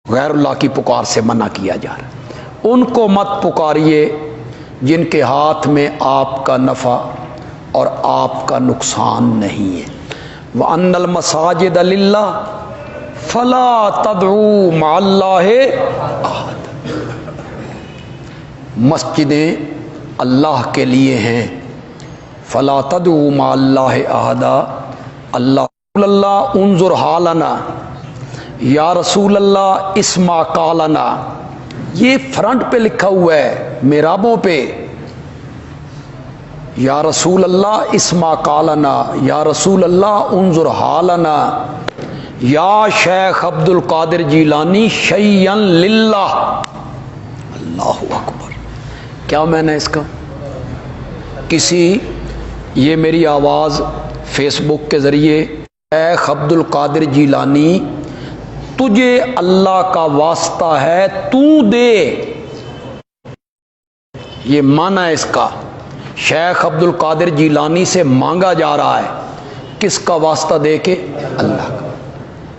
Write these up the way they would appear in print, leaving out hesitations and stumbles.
غیر اللہ کی پکار سے منع کیا جا رہا ہے۔ ان کو مت پکاریے جن کے ہاتھ میں آپ کا نفع اور آپ کا نقصان نہیں ہے۔ وَأَنَّ الْمَسَاجِدَ لِلَّهِ فَلَا تَدْعُوا مَعَ اللَّهِ أَحَدًا، مسجدیں اللہ کے لیے ہیں۔ فَلَا تَدْعُوا مَعَ اللَّهِ أَحَدًا، اللہ انظر حالنا، یا رسول اللہ اسمع قالنا، یہ فرنٹ پہ لکھا ہوا ہے محرابوں پہ، یا رسول اللہ اسمع قالنا، یا رسول اللہ انظر حالنا، یا شیخ عبد القادر جیلانی شیئا للہ۔ اللہ اکبر، کیا میں نے اس کا کسی، یہ میری آواز فیس بک کے ذریعے، شیخ عبد القادر جیلانی تجھے اللہ کا واسطہ ہے تو دے، یہ معنی ہے اس کا۔ شیخ عبد القادر جیلانی سے مانگا جا رہا ہے، کس کا واسطہ دے کے؟ اللہ کا۔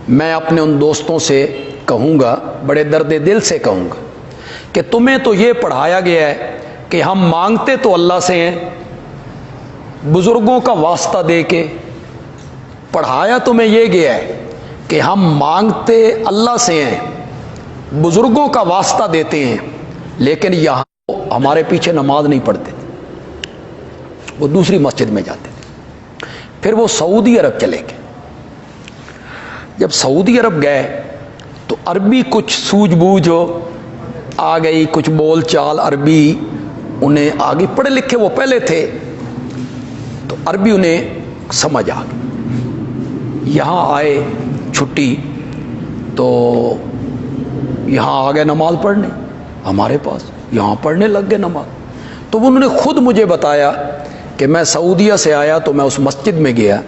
میں اپنے ان دوستوں سے کہوں گا، بڑے درد دل سے کہوں گا کہ تمہیں تو یہ پڑھایا گیا ہے کہ ہم مانگتے تو اللہ سے ہیں، بزرگوں کا واسطہ دے کے۔ پڑھایا تمہیں یہ گیا ہے کہ ہم مانگتے اللہ سے ہیں، بزرگوں کا واسطہ دیتے ہیں، لیکن یہاں ہمارے پیچھے نماز نہیں پڑھتے تھے، وہ دوسری مسجد میں جاتے تھے۔ پھر وہ سعودی عرب چلے گئے۔ جب سعودی عرب گئے تو عربی کچھ سوجھ بوجھ ہو آ گئی، کچھ بول چال عربی انہیں آگے، پڑھے لکھے وہ پہلے تھے تو عربی انہیں سمجھ آ گئی۔ یہاں آئے چھٹی تو یہاں آ گئے نماز پڑھنے، ہمارے پاس یہاں پڑھنے لگ گئے نماز۔ تو انہوں نے خود مجھے بتایا کہ میں سعودیہ سے آیا تو میں اس مسجد میں گیا،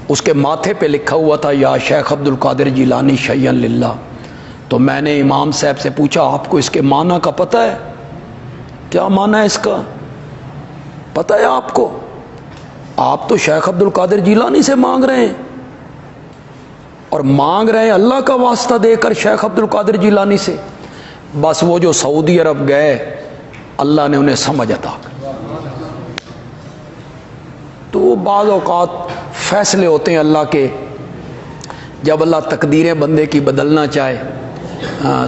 اس کے ماتھے پہ لکھا ہوا تھا یا شیخ عبد القادر جیلانی شیئا للہ۔ تو میں نے امام صاحب سے پوچھا آپ کو اس کے معنی کا پتہ ہے؟ کیا معنی ہے اس کا پتہ ہے آپ کو؟ آپ تو شیخ عبد القادر جیلانی سے مانگ رہے ہیں، اور مانگ رہے ہیں اللہ کا واسطہ دے کر شیخ عبد القادر جیلانی سے۔ بس وہ جو سعودی عرب گئے اللہ نے انہیں سمجھ عطا کر۔ تو وہ بعض اوقات فیصلے ہوتے ہیں اللہ کے، جب اللہ تقدیریں بندے کی بدلنا چاہے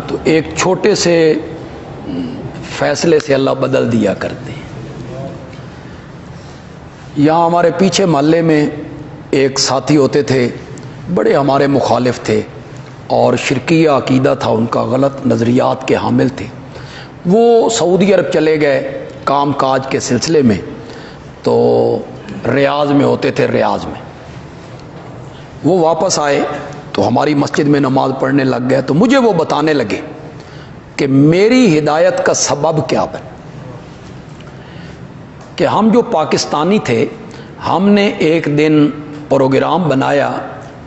تو ایک چھوٹے سے فیصلے سے اللہ بدل دیا کرتے ہیں۔ یہاں ہمارے پیچھے محلے میں ایک ساتھی ہوتے تھے، بڑے ہمارے مخالف تھے اور شرکیہ عقیدہ تھا ان کا، غلط نظریات کے حامل تھے۔ وہ سعودی عرب چلے گئے کام کاج کے سلسلے میں، تو ریاض میں ہوتے تھے، ریاض میں وہ واپس آئے تو ہماری مسجد میں نماز پڑھنے لگ گئے۔ تو مجھے وہ بتانے لگے کہ میری ہدایت کا سبب کیا بنا، کہ ہم جو پاکستانی تھے ہم نے ایک دن پروگرام بنایا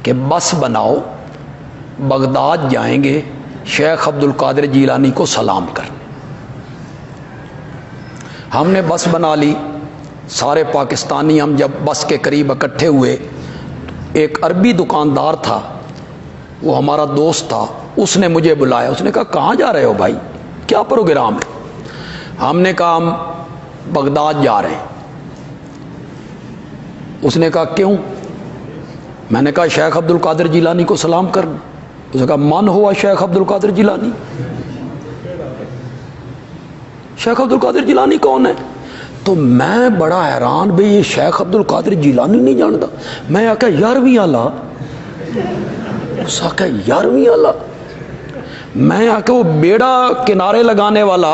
کہ بس بناؤ، بغداد جائیں گے شیخ عبد القادر جیلانی کو سلام کرنے۔ ہم نے بس بنا لی، سارے پاکستانی ہم جب بس کے قریب اکٹھے ہوئے، ایک عربی دکاندار تھا، وہ ہمارا دوست تھا، اس نے مجھے بلایا، اس نے کہا کہاں جا رہے ہو بھائی، کیا پروگرام ہے؟ ہم نے کہا ہم بغداد جا رہے ہیں۔ اس نے کہا کیوں؟ میں نے کہا شیخ عبد القادر جیلانی کو سلام کرنا۔ اس نے کہا من ہوا شیخ عبد القادر جیلانی؟ شیخ عبد القادر جیلانی کون ہے؟ تو میں بڑا حیران، بھئی یہ شیخ عبد القادر جیلانی نہیں جانتا؟ میں آ کہ 11ویں آلہ، اس آ کہ 11ویں آلہ، میں آ کہ وہ بیڑا کنارے لگانے والا۔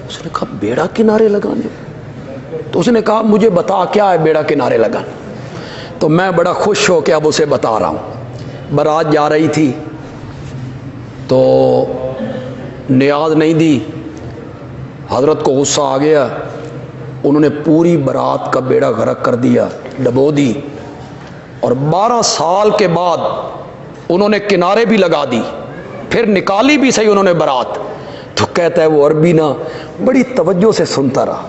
اس نے کہا بیڑا کنارے لگانے؟ تو اس نے کہا مجھے بتا کیا ہے بیڑا کنارے لگانا۔ تو میں بڑا خوش ہو کے اب اسے بتا رہا ہوں۔ بارات جا رہی تھی تو نیاز نہیں دی، حضرت کو غصہ آ گیا، انہوں نے پوری بارات کا بیڑا غرق کر دیا، ڈبو دی، اور 12 سال کے بعد انہوں نے کنارے بھی لگا دی، پھر نکالی بھی صحیح انہوں نے بارات۔ تو کہتا ہے وہ عربی نا بڑی توجہ سے سنتا رہا،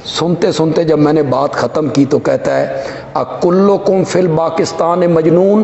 سنتے سنتے جب میں نے بات ختم کی تو کہتا ہے اکلکم فی الپاکستان مجنون،